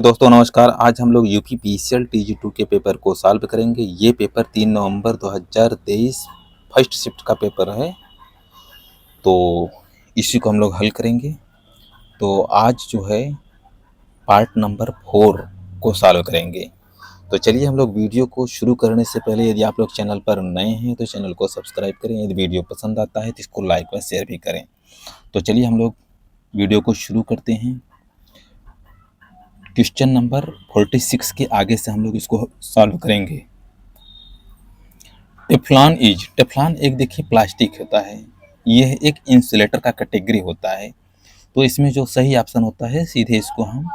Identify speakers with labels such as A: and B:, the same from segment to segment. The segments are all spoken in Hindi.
A: दोस्तों नमस्कार। आज हम लोग यूपी पीसीएल टीजी 2 के पेपर को सॉल्व करेंगे। ये पेपर 3 नवंबर 2023 फर्स्ट शिफ्ट का पेपर है, तो इसी को हम लोग हल करेंगे। तो आज जो है पार्ट नंबर 4 को सॉल्व करेंगे। तो चलिए हम लोग वीडियो को शुरू करने से पहले यदि आप लोग चैनल पर नए हैं तो चैनल को सब्सक्राइब करें। यदि वीडियो पसंद आता है तो इसको लाइक व शेयर भी करें। तो चलिए हम लोग वीडियो को शुरू करते हैं। क्वेश्चन नंबर 46 के आगे से हम लोग इसको सॉल्व करेंगे। टेफ्लॉन एक देखिए प्लास्टिक होता है। यह एक इंसुलेटर का कैटेगरी होता है। तो इसमें जो सही ऑप्शन होता है सीधे इसको हम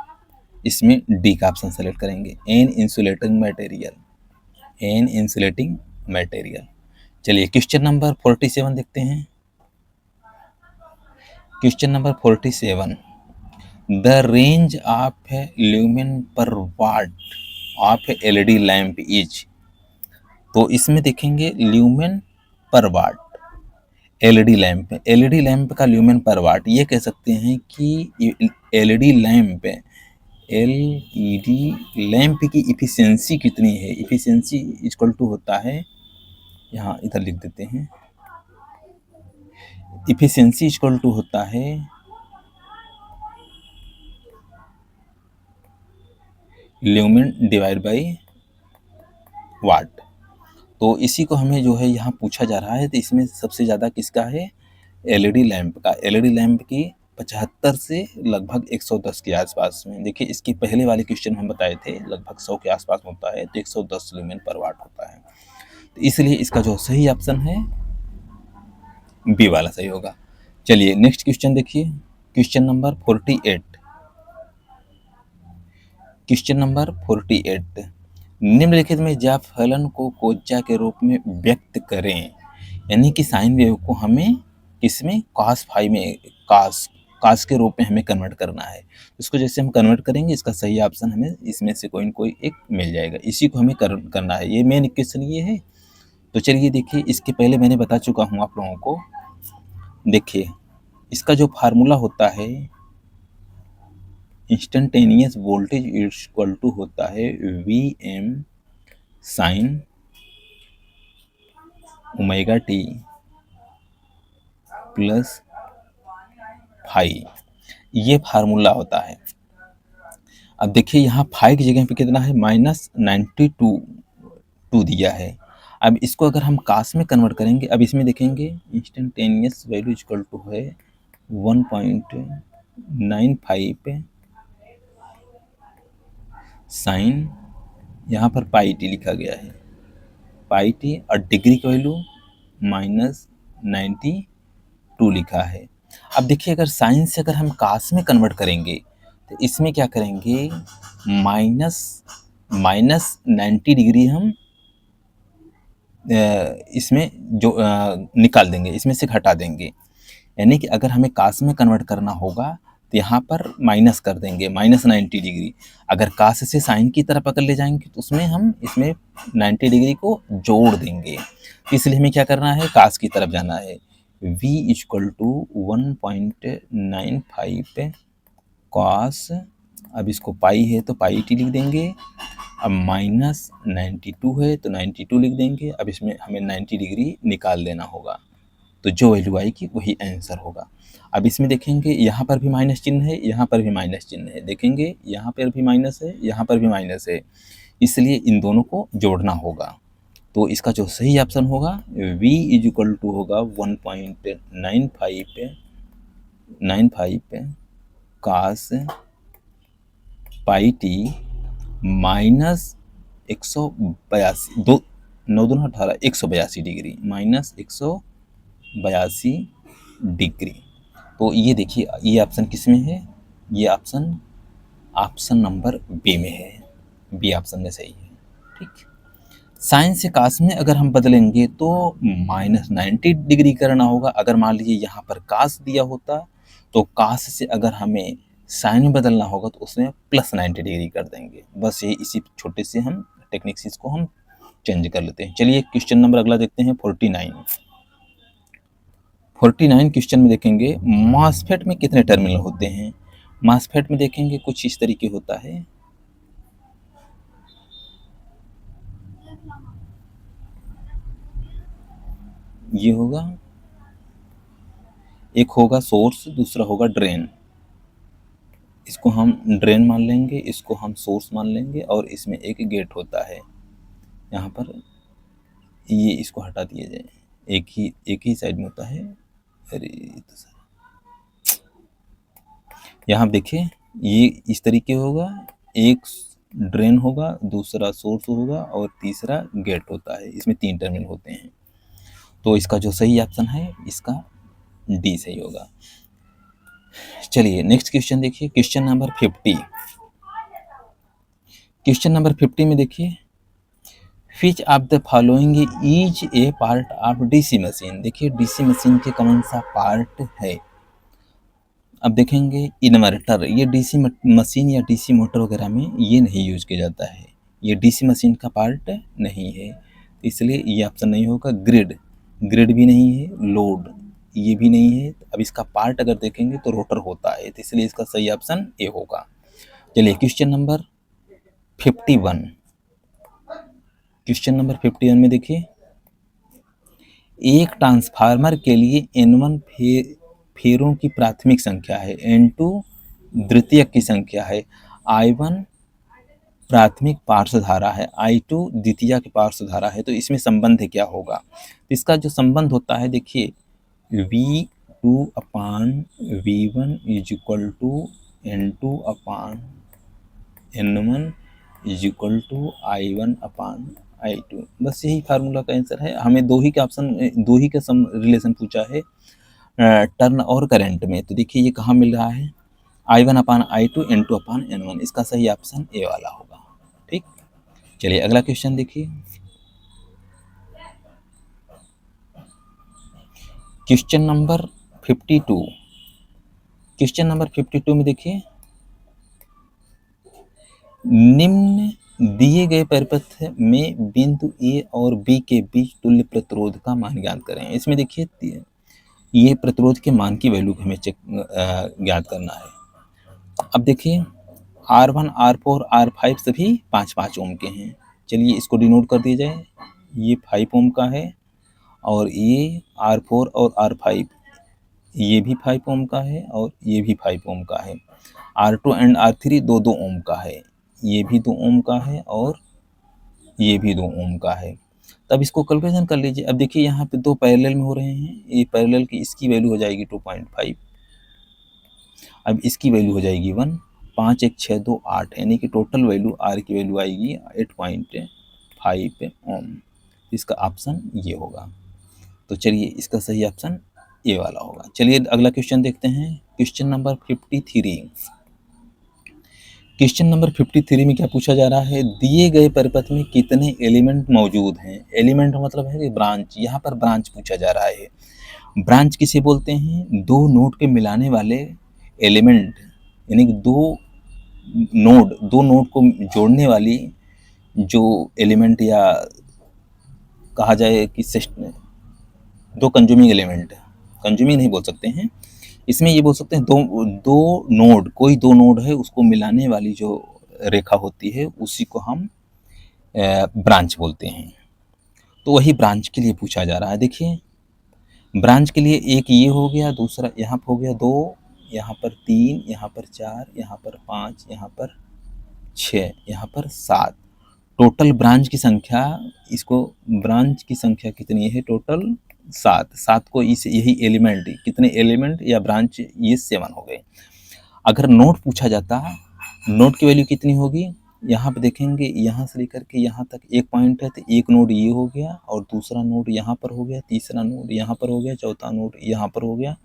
A: इसमें डी का ऑप्शन सेलेक्ट करेंगे। An insulating material. चलिए क्वेश्चन नंबर 47 देखते हैं। Question number 47, the range of lumen per watt of LED lamp is. तो इसमें देखेंगे lumen per watt, LED lamp का ल्यूमेन पर वाट। ये कह सकते हैं कि एलईडी लैंप की इफिशियंसी कितनी है। इफिशियंसी इक्वल टू होता है, यहाँ इधर लिख देते हैं, इफिशियंसी इक्वल टू होता है ल्यूमेन डिवाइड बाई वाट। तो इसी को हमें जो है यहाँ पूछा जा रहा है। तो इसमें सबसे ज़्यादा किसका है, एलईडी लैंप का। एलईडी लैंप की 75 से लगभग 110 के आसपास में। देखिए इसकी पहले वाले क्वेश्चन हम बताए थे लगभग 100 के आसपास होता है, तो 110 ल्यूमेन पर वाट होता है। तो इसलिए इसका जो सही ऑप्शन है बी वाला सही होगा। चलिए नेक्स्ट क्वेश्चन देखिए। Question number 48। क्वेश्चन नंबर 48, निम्नलिखित में जब फलन को कोज्जा के रूप में व्यक्त करें, यानी कि साइन वेव को हमें इसमें cos फाई में cos के रूप में हमें कन्वर्ट करना है। इसको जैसे हम कन्वर्ट करेंगे इसका सही ऑप्शन हमें इसमें से कोई न कोई एक मिल जाएगा। इसी को हमें करना है। ये मेन इक्वेशन ये है। तो चलिए देखिए, इसके पहले मैंने बता चुका हूँ आप लोगों को। देखिए इसका जो फार्मूला होता है, इंस्टेंटेनियस वोल्टेज इक्वल टू होता है Vm sine omega T plus phi. ये फार्मूला होता है। अब देखिए यहाँ फाई की जगह पे कितना है, -92 दिया है। अब इसको अगर हम कास में कन्वर्ट करेंगे, अब इसमें देखेंगे इंस्टेंटेनियस वैल्यू इक्वल टू है 1.95 साइन, यहाँ पर पाई टी लिखा गया है, पाई टी, और डिग्री की वैल्यू -92 लिखा है। अब देखिए अगर साइन से अगर हम कास में कन्वर्ट करेंगे तो इसमें क्या करेंगे, माइनस 90 डिग्री हम इसमें जो निकाल देंगे, इसमें से घटा देंगे। यानी कि अगर हमें कास में कन्वर्ट करना होगा तो यहाँ पर माइनस कर देंगे, -90 डिग्री। अगर कास से साइन की तरफ अगर ले जाएंगे तो उसमें हम इसमें 90 डिग्री को जोड़ देंगे। इसलिए हमें क्या करना है, कास की तरफ जाना है। v इक्वल टू 1.95 कॉस, अब इसको पाई है तो पाई टी लिख देंगे। अब -92 है तो 92 लिख देंगे। अब इसमें हमें 90 डिग्री निकाल देना होगा, तो जो वैल्यू आएगी वही आंसर होगा। अब इसमें देखेंगे यहाँ पर भी माइनस चिन्ह है, यहाँ पर भी माइनस चिन्ह है। देखेंगे यहाँ पर भी माइनस है, यहाँ पर भी माइनस है, इसलिए इन दोनों को जोड़ना होगा। तो इसका जो सही ऑप्शन होगा v इज इक्वल टू होगा 1.95 कास pi T minus 182, 182 degree, -182 degree. तो ये देखिए ये ऑप्शन किस में है, ये ऑप्शन नंबर बी में है। बी ऑप्शन में सही है। ठीक, साइन से कास में अगर हम बदलेंगे तो -90 डिग्री करना होगा। अगर मान लीजिए यहाँ पर कास दिया होता तो कास से अगर हमें साइन में बदलना होगा तो उसमें +90 डिग्री कर देंगे। बस ये इसी छोटे से हम टेक्निक से इसको हम चेंज कर लेते हैं। चलिए क्वेश्चन नंबर अगला देखते हैं 49 क्वेश्चन में देखेंगे मॉसफेट में कितने टर्मिनल होते हैं। मॉसफेट में देखेंगे कुछ इस तरीके होता है। ये होगा, एक होगा सोर्स, दूसरा होगा ड्रेन। इसको हम ड्रेन मान लेंगे, इसको हम सोर्स मान लेंगे, और इसमें एक गेट होता है यहाँ पर, ये इसको हटा दिया जाए, एक ही साइड में होता है। अरे तो यहाँ देखिए, ये इस तरीके होगा, एक ड्रेन होगा, दूसरा सोर्स होगा, और तीसरा गेट होता है। इसमें 3 टर्मिनल होते हैं। तो इसका जो सही ऑप्शन है, इसका डी सही होगा। चलिए नेक्स्ट क्वेश्चन देखिए, क्वेश्चन नंबर 50। क्वेश्चन नंबर 50 में देखिए, which of the following is a part of DC machine. देखिए डीसी मशीन के कौन सा पार्ट है। अब देखेंगे इन्वर्टर, ये डीसी मशीन या डीसी मोटर वगैरह में ये नहीं यूज किया जाता है, ये डीसी मशीन का पार्ट नहीं है, इसलिए ये ऑप्शन नहीं होगा। ग्रिड, ग्रिड भी नहीं है, लोड ये भी नहीं है। अब इसका पार्ट अगर देखेंगे तो रोटर होता है, तो इसलिए इसका सही ऑप्शन ए होगा। चलिए क्वेश्चन नंबर 51। क्वेश्चन नंबर 51 में देखिए, एक ट्रांसफार्मर के लिए N1 फेरों की प्राथमिक संख्या है, N2 द्वितीयक की संख्या है, I1 प्राथमिक पार्श्व धारा है, I2 द्वितीयक की पार्श्व धारा है। तो इसमें संबंध क्या होगा। इसका जो संबंध होता है देखिए, V2 upon V1 is equal to N2 upon N1 is equal to I1 upon I2। बस यही फार्मूला का आंसर है। हमें दो ही का रिलेशन पूछा है टर्न और करंट में। तो देखिए ये कहाँ मिल रहा है, I1 upon I2 N2 upon N1। इसका सही ऑप्शन ए वाला होगा। ठीक, चलिए अगला क्वेश्चन देखिए, क्वेश्चन नंबर 52। क्वेश्चन नंबर 52 में देखिए, निम्न दिए गए परिपथ में बिंदु ए और बी के बीच तुल्य प्रतिरोध का मान ज्ञात करें। इसमें देखिए ये प्रतिरोध के मान की वैल्यू हमें ज्ञात करना है। अब देखिए R1, R4, R5 सभी 5-5 ओम के हैं। चलिए इसको डिनोट कर दिया जाए, ये 5 ओम का है, और ये R4 और R5 ये भी 5 ओम का है, और ये भी 5 ओम का है। R2 एंड R3 2-2 ओम का है, ये भी 2 ओम का है, और ये भी 2 ओम का है। तब इसको कैलकुलेशन कर लीजिए। अब देखिए यहाँ पे 2 पैरेलल में हो रहे हैं, ये पैरेलल की इसकी वैल्यू हो जाएगी 2.5, अब इसकी वैल्यू हो जाएगी 1, 5 1 6 2 8, यानी कि टोटल वैल्यू आर की वैल्यू आएगी 8.5 ओम। इसका ऑप्शन ये होगा। तो चलिए इसका सही ऑप्शन ए वाला होगा। चलिए अगला क्वेश्चन देखते हैं, क्वेश्चन नंबर 53। क्वेश्चन नंबर 53 में क्या पूछा जा रहा है, दिए गए परिपथ में कितने एलिमेंट मौजूद हैं। एलिमेंट मतलब है कि ब्रांच, यहाँ पर ब्रांच पूछा जा रहा है। ब्रांच किसे बोलते हैं, 2 नोड के मिलाने वाले एलिमेंट, यानी कि दो नोड को जोड़ने वाली जो एलिमेंट, या कहा जाए कि दो कंज्यूमिंग एलिमेंट, कंज्यूमिंग नहीं बोल सकते हैं, इसमें ये बोल सकते हैं दो नोड, कोई 2 नोड है उसको मिलाने वाली जो रेखा होती है उसी को हम ब्रांच बोलते हैं। तो वही ब्रांच के लिए पूछा जा रहा है। देखिए ब्रांच के लिए एक ये हो गया, दूसरा यहाँ पर हो गया 2, यहाँ पर 3, यहाँ पर 4, यहाँ पर 5, यहाँ पर 6, यहाँ पर 7। टोटल ब्रांच की संख्या, इसको ब्रांच की संख्या कितनी है, टोटल 7 को इस यही एलिमेंट, कितने एलिमेंट या ब्रांच, ये 7 हो गए। अगर नोड पूछा जाता, नोड की वैल्यू कितनी होगी, यहाँ पे देखेंगे यहाँ से लेकर के यहाँ तक एक पॉइंट है, तो एक नोड ये हो गया, और दूसरा नोड यहाँ पर हो गया, तीसरा नोड यहाँ पर हो गया, चौथा नोड यहाँ पर हो गया,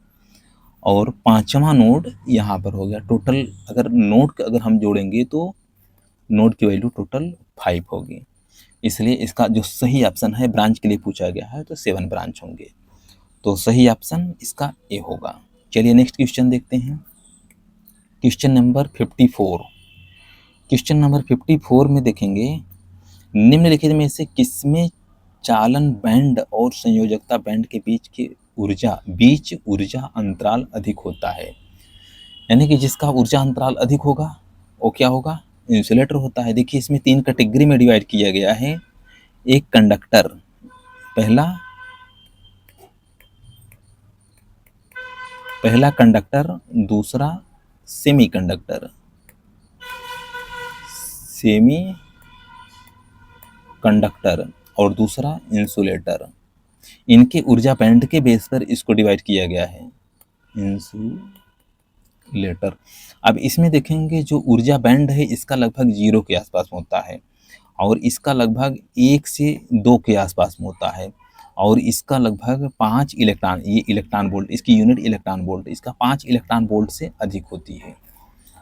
A: और 5वां नोड यहाँ पर हो गया। टोटल अगर नोड अगर हम जोड़ेंगे तो नोड की वैल्यू टोटल 5 होगी। इसलिए इसका जो सही ऑप्शन है, ब्रांच के लिए पूछा गया है तो 7 ब्रांच होंगे। तो सही ऑप्शन इसका ए होगा। चलिए नेक्स्ट क्वेश्चन देखते हैं, क्वेश्चन नंबर 54। क्वेश्चन नंबर 54 में देखेंगे, निम्नलिखित में से किसमें चालन बैंड और संयोजकता बैंड के बीच ऊर्जा अंतराल अधिक होता है। यानी कि जिसका ऊर्जा अंतराल अधिक होगा वो क्या होगा, इंसुलेटर होता है। देखिए इसमें 3 कैटेगरी में डिवाइड किया गया है। एक कंडक्टर, पहला पहला कंडक्टर, दूसरा सेमी कंडक्टर, सेमी कंडक्टर और दूसरा इंसुलेटर। इनके ऊर्जा बैंड के बेस पर इसको डिवाइड किया गया है, इंसुलेटर। अब इसमें देखेंगे जो ऊर्जा बैंड है इसका लगभग 0 के आसपास होता है और इसका लगभग 1 से 2 के आसपास में होता है और इसका लगभग 5 इलेक्ट्रॉन, ये इलेक्ट्रॉन वोल्ट, इसकी यूनिट इलेक्ट्रॉन वोल्ट, इसका 5 इलेक्ट्रॉन वोल्ट से अधिक होती है,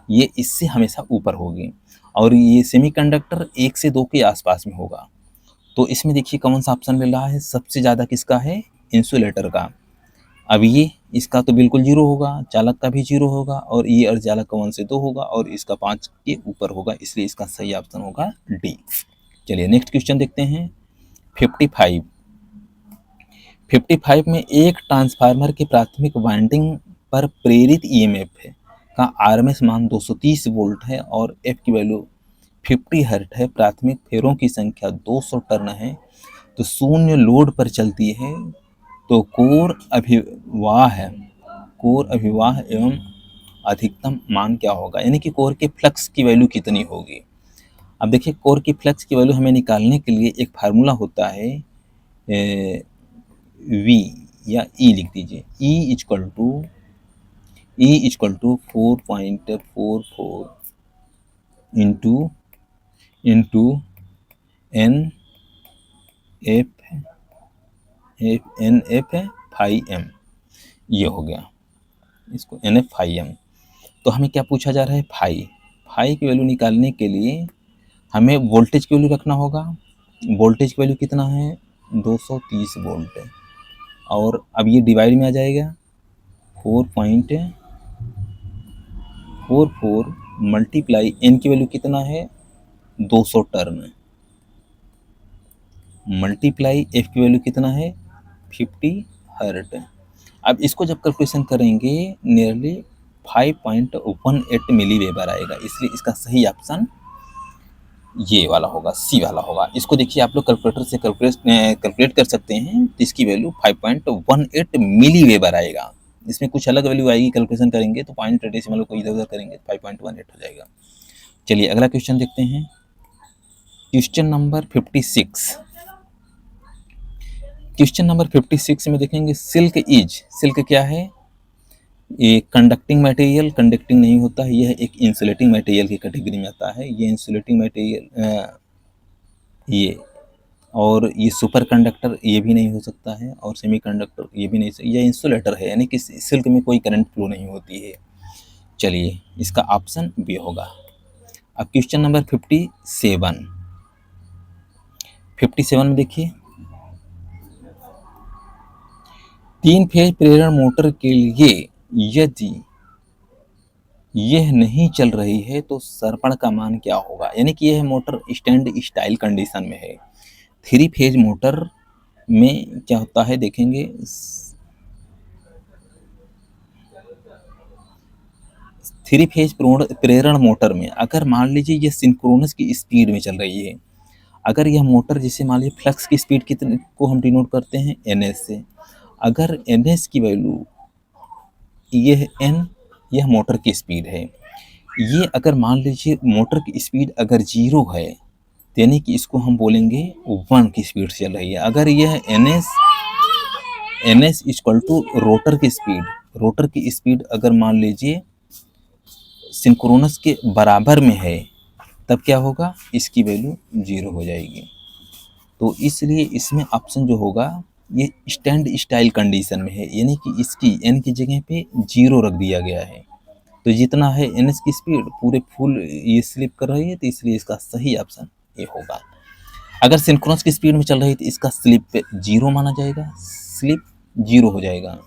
A: ये इससे हमेशा ऊपर होगी। और ये सेमीकंडक्टर 1 से 2 के आसपास में होगा। तो इसमें देखिए कौन सा ऑप्शन मिल रहा है, सबसे ज़्यादा किसका है, इंसुलेटर का। अब ये इसका तो बिल्कुल 0 होगा, चालक का भी 0 होगा और ये अर्धचालक का 1 से 2 होगा और इसका 5 के ऊपर होगा, इसलिए इसका सही ऑप्शन होगा डी। चलिए नेक्स्ट क्वेश्चन देखते हैं। 55 में एक ट्रांसफार्मर की प्राथमिक वाइंडिंग पर प्रेरित ईएमएफ का आरएमएस मान 230 वोल्ट है और एफ की वैल्यू 50 हर्ट्ज है। प्राथमिक फेरों की संख्या 200 टर्न है, तो शून्य लोड पर चलती है, तो कोर अभिवाह एवं अधिकतम मान क्या होगा, यानी कि कोर के फ्लक्स की वैल्यू कितनी होगी। अब देखिए कोर की फ्लक्स की वैल्यू हमें निकालने के लिए एक फार्मूला होता है, वी या ई लिख दीजिए, E equal to 4.44 into N F phi M, ये हो गया, इसको एन एफ फाई एम। तो हमें क्या पूछा जा रहा है, फाई की वैल्यू निकालने के लिए हमें वोल्टेज की वैल्यू रखना होगा। वोल्टेज की वैल्यू कितना है, 230 वोल्ट है और अब ये डिवाइड में आ जाएगा 4.44 मल्टीप्लाई एन की वैल्यू कितना है, 200 टर्न, मल्टीप्लाई एफ की वैल्यू कितना है, 50 हर्ट्ज। अब इसको जब कैलकुलेशन करेंगे नियरली 5.18 मिली वेबर आएगा, इसलिए इसका सही ऑप्शन ये वाला होगा, सी वाला होगा। इसको देखिए आप लोग कैलकुलेटर से कैलकुलेट कर सकते हैं, तो इसकी वैल्यू 5.18 मिली वेबर आएगा। इसमें कुछ अलग वैल्यू आएगी, कैलकुलेशन करेंगे तो पॉइंट डेसिमल को इधर उधर करेंगे 5.18 हो जाएगा। चलिए अगला क्वेश्चन देखते हैं, क्वेश्चन नंबर 56। क्वेश्चन नंबर 56 में देखेंगे सिल्क क्या है, ये कंडक्टिंग मटेरियल, कंडक्टिंग नहीं होता है, यह एक इंसुलेटिंग मटेरियल की कैटेगरी में आता है। ये इंसुलेटिंग मटेरियल ये, और ये सुपर कंडक्टर ये भी नहीं हो सकता है और सेमी कंडक्टर ये भी नहीं, ये इंसुलेटर है, यानी कि सिल्क में कोई करंट फ्लो नहीं होती है। चलिए इसका ऑप्शन बी होगा। अब क्वेश्चन नंबर 57 में देखिए, 3 फेज प्रेरण मोटर के लिए यदि यह नहीं चल रही है तो सर्पण का मान क्या होगा, यानी कि यह मोटर स्टैंड स्टाइल कंडीशन में है। 3 फेज मोटर में क्या होता है देखेंगे, 3 फेज प्रेरण मोटर में अगर मान लीजिए ये सिंक्रोनस की स्पीड में चल रही है, अगर यह मोटर जैसे मान लीजिए फ्लक्स की स्पीड कितने को हम डिनोट करते हैं ns से, अगर ns की वैल्यू यह n, यह मोटर की स्पीड है, ये अगर मान लीजिए मोटर की स्पीड अगर 0 है यानी कि इसको हम बोलेंगे 1 की स्पीड से चल रही है। अगर यह ns इक्वल टू रोटर की स्पीड अगर मान लीजिए सिंक्रोनस के बराबर में है, तब क्या होगा, इसकी वैल्यू 0 हो जाएगी। तो इसलिए इसमें ऑप्शन जो होगा ये स्टैंड स्टाइल कंडीशन में है, यानी कि इसकी n की जगह पे 0 रख दिया गया है। तो जितना है ns की स्पीड पूरे फुल ये स्लिप कर रही है, तो इसलिए इसका सही ऑप्शन ये होगा। अगर सिंक्रोनस की स्पीड में चल रही है तो इसका स्लिप 0 माना जाएगा, स्लिप 0 हो जाएगा।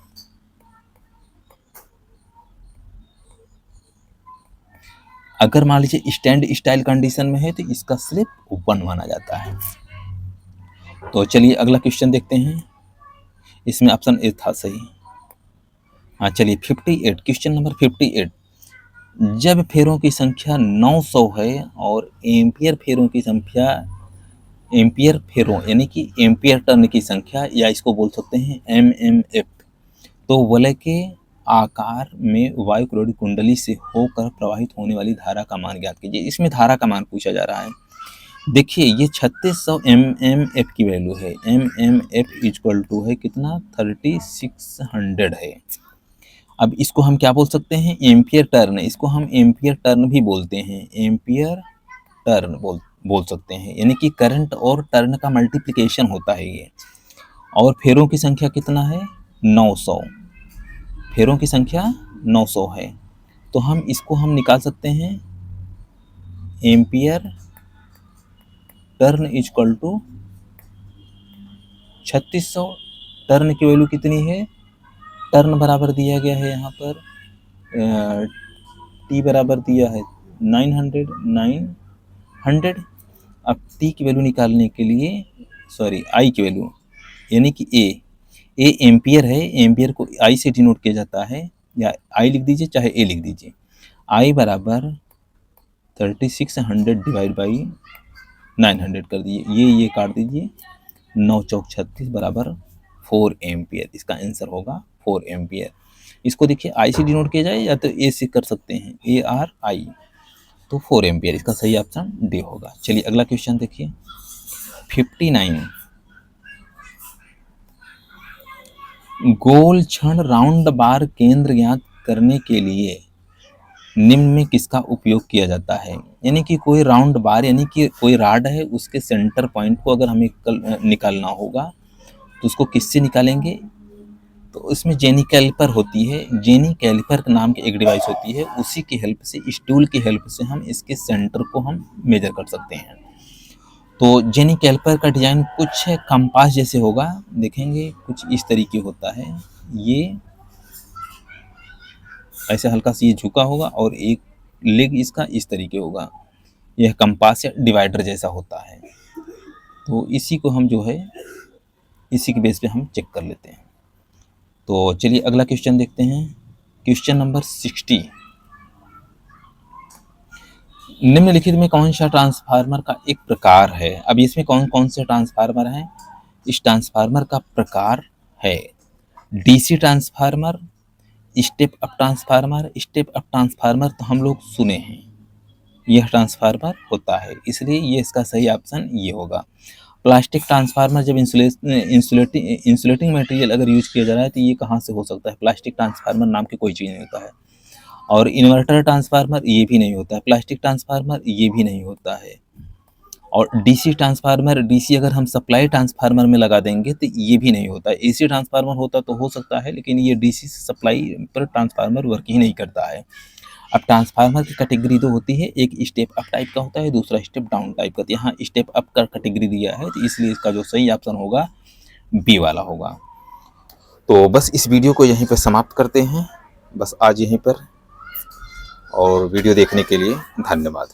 A: अगर मान लीजिए स्टैंड स्टाइल कंडीशन में है तो इसका स्लिप 1 माना जाता है। तो चलिए अगला क्वेश्चन देखते हैं, इसमें ऑप्शन ए था सही। हाँ चलिए 58, क्वेश्चन नंबर 58, जब फेरों की संख्या 900 है और एम्पियर फेरों की संख्या, एम्पियर फेरों यानी कि एम्पियर टर्न की संख्या, या इसको बोल सकते हैं mmf, तो बोले कि आकार में वायुक्रोडिक कुंडली से होकर प्रवाहित होने वाली धारा का मान ज्ञात कीजिए। इसमें धारा का मान पूछा जा रहा है। देखिए ये 3600 mmF की वैल्यू है। mmF इक्वल टू है कितना, 3600 है। अब इसको हम क्या बोल सकते हैं, एम्पियर टर्न। इसको हम एम्पियर टर्न भी बोलते हैं, एम्पियर टर्न बोल सकते हैं, यानी कि करंट और टर्न का मल्टीप्लिकेशन होता है ये। और फेरों की संख्या कितना है, 900। फेरों की संख्या 900 है। तो हम इसको हम निकाल सकते हैं, ampere turn equal to 3600। Turn की वैल्यू कितनी है, टर्न बराबर दिया गया है यहाँ पर, टी बराबर दिया है 900। अब टी की वैल्यू निकालने के लिए, सॉरी आई की वैल्यू, यानी कि ए एम्पियर है। एम्पियर को आई से डिनोट किया जाता है, या आई लिख दीजिए चाहे ए लिख दीजिए। आई बराबर 3600 डिवाइड बाई 900 कर दीजिए, ये काट दीजिए, 9 चौक 36 बराबर 4 एम्पियर। इसका आंसर होगा 4 एम्पियर। इसको देखिए आई से डिनोट किया जाए या तो ए से कर सकते हैं, ए आर आई, तो 4 एम्पियर। इसका सही ऑप्शन डी होगा। चलिए अगला क्वेश्चन देखिए 59। गोल क्षण राउंड बार केंद्र ज्ञात करने के लिए निम्न में किसका उपयोग किया जाता है। यानी कि कोई राउंड बार, यानी कि कोई राड है, उसके सेंटर पॉइंट को अगर हमें निकालना होगा तो उसको किससे निकालेंगे, तो इसमें जेनी कैलिपर होती है। जेनी कैलिपर नाम की एक डिवाइस होती है, उसी की हेल्प से, इस टूल की हेल्प से हम इसके सेंटर को हम मेजर कर सकते हैं। तो जेनी कैलिपर का डिजाइन कुछ कंपास जैसे होगा, देखेंगे कुछ इस तरीके होता है। ये ऐसे हल्का सा ये झुका होगा और एक लेग इसका इस तरीके होगा। यह कंपास या डिवाइडर जैसा होता है। तो इसी को हम जो है, इसी के बेस पे हम चेक कर लेते हैं। तो चलिए अगला क्वेश्चन देखते हैं, क्वेश्चन नंबर 60। निम्नलिखित में कौन सा ट्रांसफार्मर का एक प्रकार है। अब इसमें कौन कौन से ट्रांसफार्मर हैं। इस ट्रांसफार्मर का प्रकार है DC transformer, step up transformer. Step up transformer तो हम लोग सुने हैं, यह ट्रांसफार्मर होता है, इसलिए ये इसका सही ऑप्शन ये होगा। प्लास्टिक ट्रांसफार्मर, जब इंसुलेटिंग मटेरियल अगर यूज किया जा रहा है तो ये कहाँ से हो सकता है, प्लास्टिक ट्रांसफार्मर नाम की कोई चीज़ नहीं होता है। और इन्वर्टर ट्रांसफार्मर ये भी नहीं होता है, प्लास्टिक ट्रांसफार्मर ये भी नहीं होता है। और डीसी ट्रांसफार्मर, डीसी अगर हम सप्लाई ट्रांसफार्मर में लगा देंगे तो ये भी नहीं होता है। एसी ट्रांसफार्मर होता तो हो सकता है, लेकिन ये डीसी सप्लाई पर ट्रांसफार्मर वर्क ही नहीं करता है। अब ट्रांसफार्मर की कैटेगरी दो होती है, एक स्टेप अप टाइप का होता है, दूसरा स्टेप डाउन टाइप का। यहाँ स्टेप अप का कैटेगरी दिया है, तो इसलिए इसका जो सही ऑप्शन होगा बी वाला होगा। तो बस इस वीडियो को यहीं पर समाप्त करते हैं, बस आज यहीं पर। और वीडियो देखने के लिए धन्यवाद।